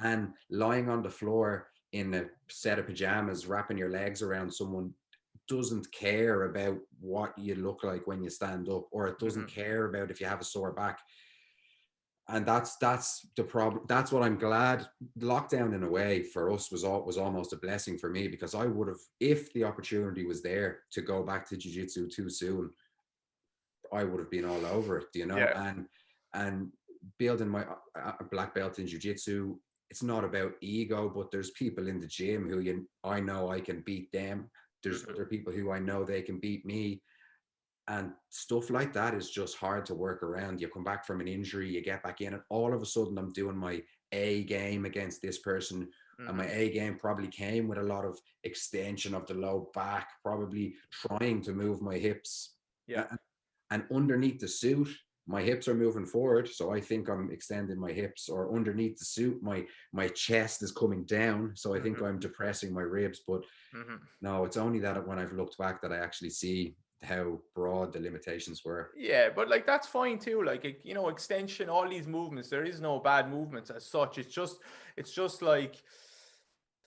A: and lying on the floor in a set of pajamas, wrapping your legs around someone doesn't care about what you look like when you stand up, or it doesn't care about if you have a sore back. And that's the problem. That's what I'm glad lockdown in a way for us was almost a blessing for me, because I would have, if the opportunity was there to go back to jiu-jitsu too soon, I would have been all over it,
B: Yeah.
A: and building my black belt in jiu-jitsu, it's not about ego, but there's people in the gym who I know I can beat them. There's other people who I know they can beat me. And stuff like that is just hard to work around. You come back from an injury, you get back in, and all of a sudden I'm doing my A game against this person. And my A game probably came with a lot of extension of the low back, probably trying to move my hips.
B: Yeah.
A: And underneath the suit, my hips are moving forward, so I think I'm extending my hips. Or underneath the suit, my chest is coming down, so I think I'm depressing my ribs. But no, it's only that when I've looked back that I actually see how broad the limitations were.
B: Yeah, but like that's fine too. Like extension, all these movements, there is no bad movements as such. It's just like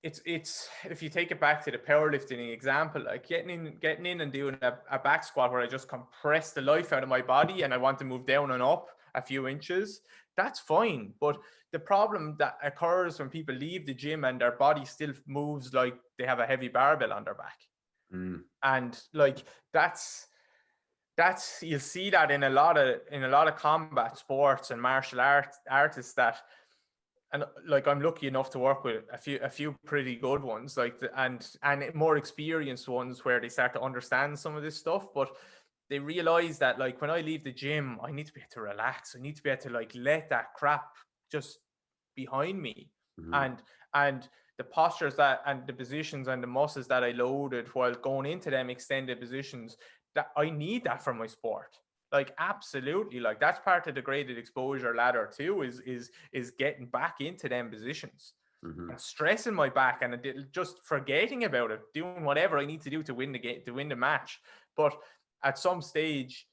B: it's if you take it back to the powerlifting example, like getting in and doing a back squat where I just compress the life out of my body and I want to move down and up a few inches, that's fine. But the problem that occurs when people leave the gym and their body still moves like they have a heavy barbell on their back. And like that's you'll see that in a lot of combat sports and martial artists, that, and like I'm lucky enough to work with a few pretty good ones, like and more experienced ones, where they start to understand some of this stuff. But they realize that, like, when I leave the gym, I need to be able to relax. I need to be able to like let that crap just behind me. And the postures that and the positions and the muscles that I loaded while going into them extended positions, that I need that for my sport. Like, absolutely. Like, that's part of the graded exposure ladder too, is getting back into them positions.
A: Mm-hmm.
B: stressing my back and just forgetting about it, doing whatever I need to do to win the game, to win the match. But at some stage,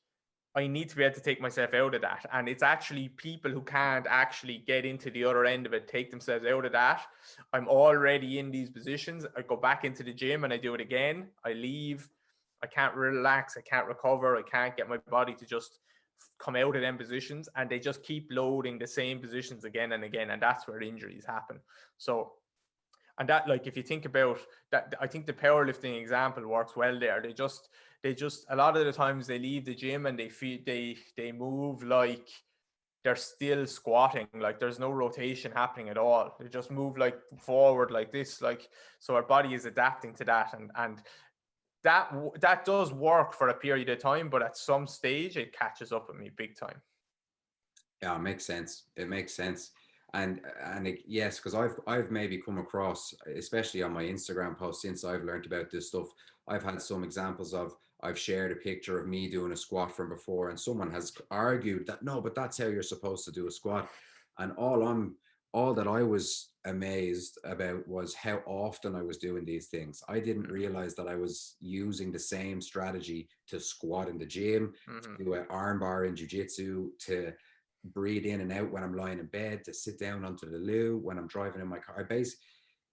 B: I need to be able to take myself out of that. And it's actually people who can't actually get into the other end of it, take themselves out of that. I'm already in these positions. I go back into the gym and I do it again. I leave. I can't relax. I can't recover. I can't get my body to just come out of them positions. And they just keep loading the same positions again and again. And that's where injuries happen. So, and that, like, if you think about that, I think the powerlifting example works well there. They just a lot of the times they leave the gym and they move like they're still squatting, like there's no rotation happening at all. They just move like forward like this, like, so our body is adapting to that, and that does work for a period of time, but at some stage it catches up with me big time.
A: Yeah, it makes sense. It makes sense. Yes, because I've maybe come across, especially on my Instagram post since I've learned about this stuff, I've had some examples of, I've shared a picture of me doing a squat from before, and someone has argued that no, but that's how you're supposed to do a squat. And all that I was amazed about was how often I was doing these things. I didn't realize that I was using the same strategy to squat in the gym, to do an arm bar in jiu-jitsu, to breathe in and out when I'm lying in bed, to sit down onto the loo when I'm driving in my car.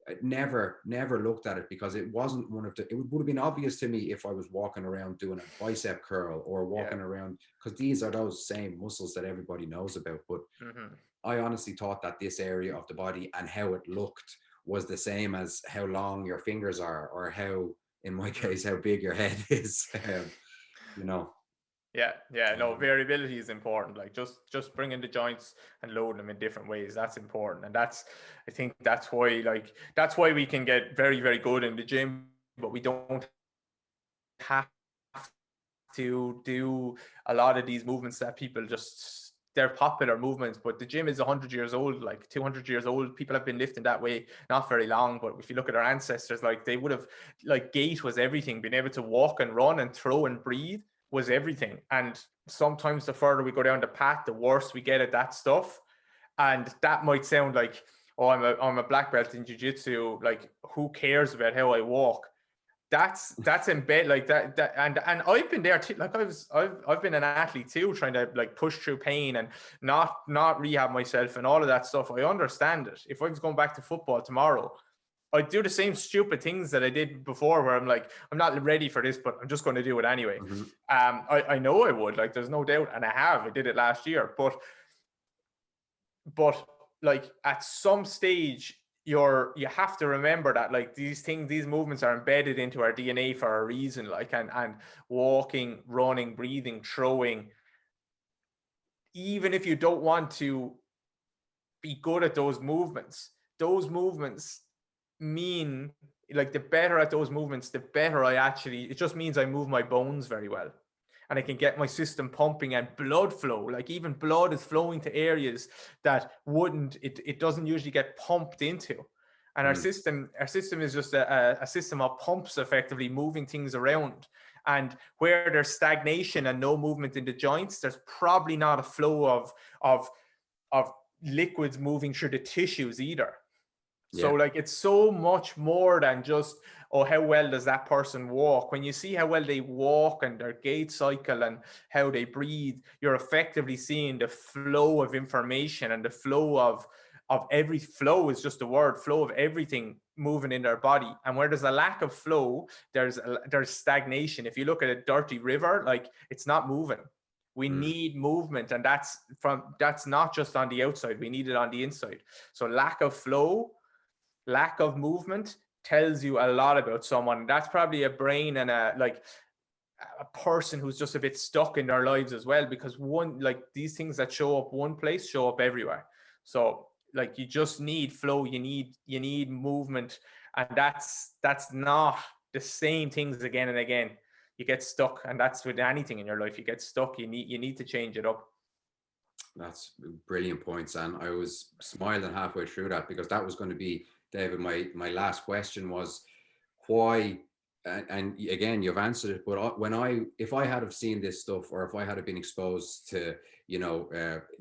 A: I never looked at it because it wasn't one of the, it would have been obvious to me if I was walking around doing a bicep curl or walking around, because these are those same muscles that everybody knows about. But I honestly thought that this area of the body and how it looked was the same as how long your fingers are, or how, in my case, how big your head is. You know.
B: No, variability is important. Like just bringing the joints and loading them in different ways, that's important. And I think that's why we can get very, very good in the gym, but we don't have to do a lot of these movements that people just, they're popular movements. But the gym is 100 years old, like 200 years old. People have been lifting that way not very long, but if you look at our ancestors, like they would have, like, gait was everything. Being able to walk and run and throw and breathe was everything. And sometimes the further we go down the path, the worse we get at that stuff. And that might sound like, oh, I'm a black belt in jiu-jitsu, like who cares about how I walk? That's in bed like that and I've been there too. Like I've been an athlete too, trying to like push through pain and not rehab myself and all of that stuff. I understand it. If I was going back to football tomorrow, I'd do the same stupid things that I did before, where I'm like, I'm not ready for this, but I'm just going to do it anyway. I know I would, like, there's no doubt, and I did it last year, but like at some stage you have to remember that, like, these movements are embedded into our DNA for a reason, like, and walking, running, breathing, throwing, even if you don't want to be good at those movements mean, like, the better at those movements, the better it just means I move my bones very well. And I can get my system pumping and blood flow. Like, even blood is flowing to areas that it doesn't usually get pumped into. And our system is just a system of pumps, effectively moving things around. And where there's stagnation and no movement in the joints, there's probably not a flow of liquids moving through the tissues either. So, like, it's so much more than just, oh, how well does that person walk? When you see how well they walk and their gait cycle and how they breathe, you're effectively seeing the flow of information and the flow of flow is just a word, flow of everything moving in their body. And where there's a lack of flow, there's stagnation. If you look at a dirty river, like, it's not moving. We need movement, and that's not just on the outside. We need it on the inside. So lack of flow, lack of movement tells you a lot about someone. That's probably a brain and a person who's just a bit stuck in their lives as well, because these things that show up one place show up everywhere. So, like, you just need flow, you need movement, and that's not the same things again and again. You get stuck, and that's with anything in your life. You get stuck, you need to change it up.
A: That's brilliant points, and I was smiling halfway through that, because that was going to be, David, my last question was why, and again, you've answered it, but if I had have seen this stuff, or if I had have been exposed to,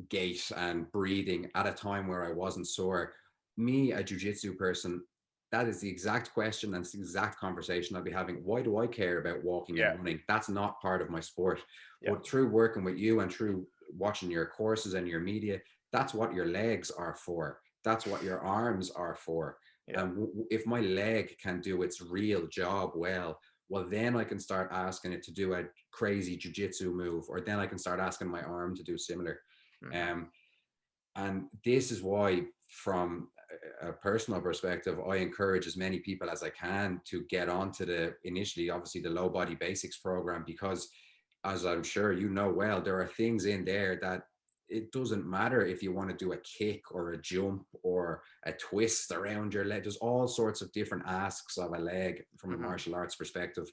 A: gait and breathing at a time where I wasn't sore, me, a jiu-jitsu person, that is the exact question and it's the exact conversation I'll be having. Why do I care about walking and
B: Yeah.
A: running? That's not part of my sport.
B: Yeah.
A: But through working with you and through watching your courses and your media, that's what your legs are for. That's what your arms are for.
B: Yeah.
A: And if my leg can do its real job well, then I can start asking it to do a crazy jiu-jitsu move, or then I can start asking my arm to do similar. Um, and this is why, from a personal perspective, I encourage as many people as I can to get onto initially, obviously, the low body basics program, because as I'm sure you know well, there are things in there that it doesn't matter if you want to do a kick or a jump or a twist around your leg. There's all sorts of different asks of a leg from a martial arts perspective.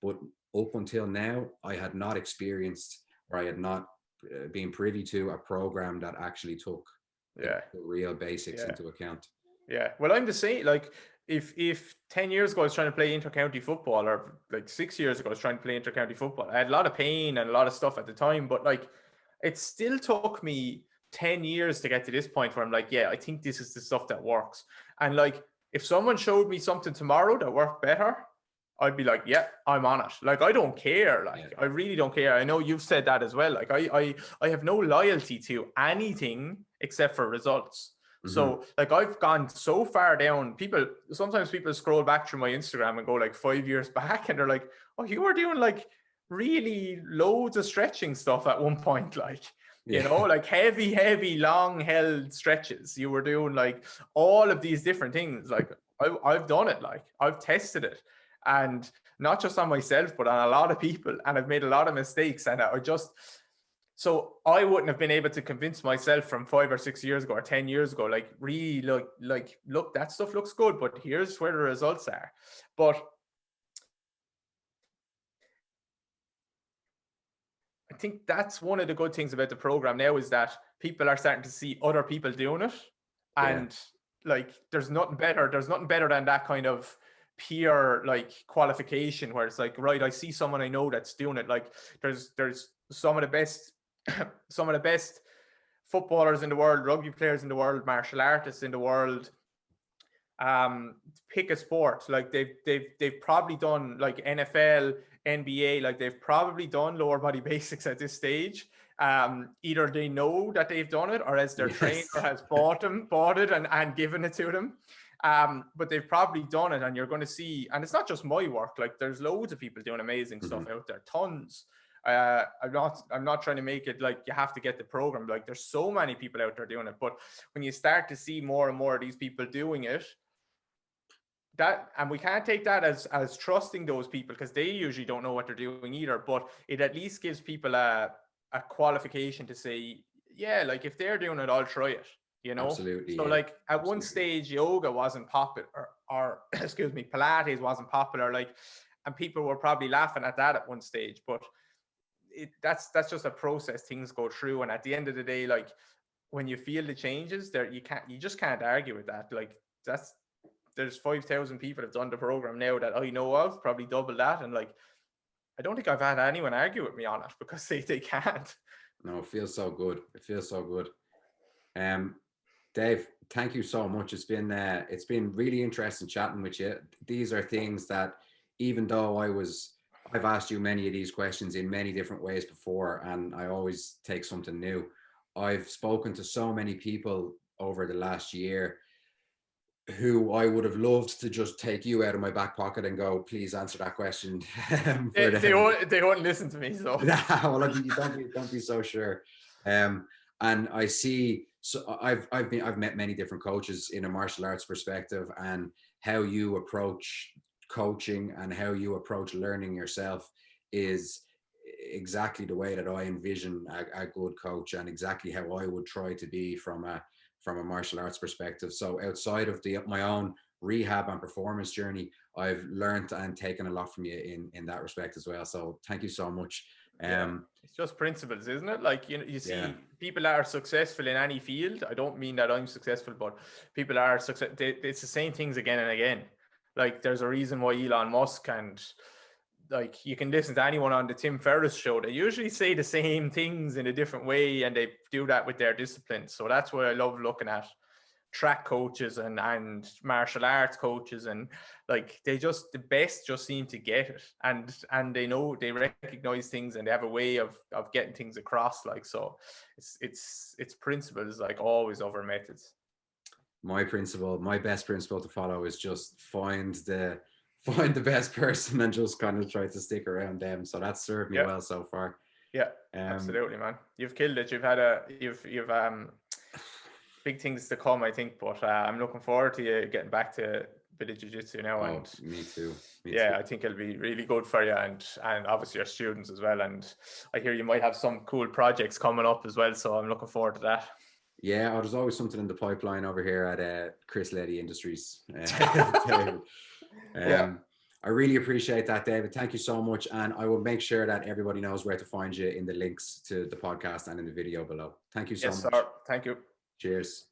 A: But up until now, I had not experienced, or I had not been privy to a program that actually took the real basics into account.
B: Yeah. Well, I'm the same. Like, if 10 years ago I was trying to play intercounty football, or like 6 years ago I was trying to play intercounty football, I had a lot of pain and a lot of stuff at the time, but like, it still took me 10 years to get to this point where I'm like, yeah, I think this is the stuff that works. And like, if someone showed me something tomorrow that worked better, I'd be like, yeah, I'm on it. Like, I don't care. Like, I really don't care. I know you've said that as well. Like, I have no loyalty to anything except for results. So like, I've gone so far down. Sometimes people scroll back through my Instagram and go like 5 years back, and they're like, oh, you were doing like really loads of stretching stuff at one point, like, you know, like heavy, long held stretches. You were doing like all of these different things. Like, I've done it, like I've tested it, and not just on myself, but on a lot of people. And I've made a lot of mistakes, and so I wouldn't have been able to convince myself from 5 or 6 years ago or 10 years ago, like, really look, that stuff looks good, but here's where the results are. But I think that's one of the good things about the program now, is that people are starting to see other people doing it. And like, there's nothing better than that kind of peer like qualification, where it's like, right, I see someone I know that's doing it. Like, there's some of the best footballers in the world, rugby players in the world, martial artists in the world. Pick a sport, like they've probably done like NFL, NBA, like they've probably done lower body basics at this stage. Either they know that they've done it, or as their trainer has bought it and given it to them. But they've probably done it, and you're going to see, and it's not just my work, like there's loads of people doing amazing stuff out there, tons. I'm not trying to make it like you have to get the program. Like, there's so many people out there doing it, but when you start to see more and more of these people doing it, and we can't take that as trusting those people, because they usually don't know what they're doing either, but it at least gives people a qualification to say, yeah, like, if they're doing it, I'll try it, you know.
A: Absolutely.
B: So like, at one stage yoga wasn't popular, or excuse me, Pilates wasn't popular, like, and people were probably laughing at that at one stage, but that's just a process things go through. And at the end of the day, like, when you feel the changes there, you just can't argue with that. Like, there's 5,000 people have done the program now that I know of, probably double that, and like, I don't think I've had anyone argue with me on it, because they can't.
A: No, it feels so good. It feels so good. Dave, thank you so much. It's been really interesting chatting with you. These are things that, even though I've asked you many of these questions in many different ways before, and I always take something new. I've spoken to so many people over the last year who I would have loved to just take you out of my back pocket and go, please answer that question.
B: They won't listen to me, so.
A: Well, you don't be so sure. And I see, so I've met many different coaches in a martial arts perspective, and how you approach coaching and how you approach learning yourself is exactly the way that I envision a good coach, and exactly how I would try to be from a martial arts perspective. So outside of my own rehab and performance journey, I've learned and taken a lot from you in that respect as well. So thank you so much.
B: It's just principles, isn't it? Like, you see people that are successful in any field. I don't mean that I'm successful, but people are success. It's the same things again and again. Like, there's a reason why Elon Musk, and like, you can listen to anyone on the Tim Ferriss show, they usually say the same things in a different way, and they do that with their discipline. So that's what I love looking at. track coaches and martial arts coaches, and like the best just seem to get it, and they know, they recognize things, and they have a way of getting things across. Like, so it's principles like always over methods.
A: My best principle to follow is just find the best person and just kind of try to stick around them. So that's served me well so far.
B: Yeah, absolutely, man. You've killed it. You've big things to come, I think. But I'm looking forward to you getting back to a bit of jiu-jitsu now.
A: Oh,
B: and
A: me too.
B: I think it'll be really good for you, and obviously your students as well. And I hear you might have some cool projects coming up as well, so I'm looking forward to that.
A: Yeah, there's always something in the pipeline over here at Chris Leddy Industries. I really appreciate that, David. Thank you so much. And I will make sure that everybody knows where to find you in the links to the podcast and in the video below. Thank you so much.
B: Yes, sir. Thank you.
A: Cheers.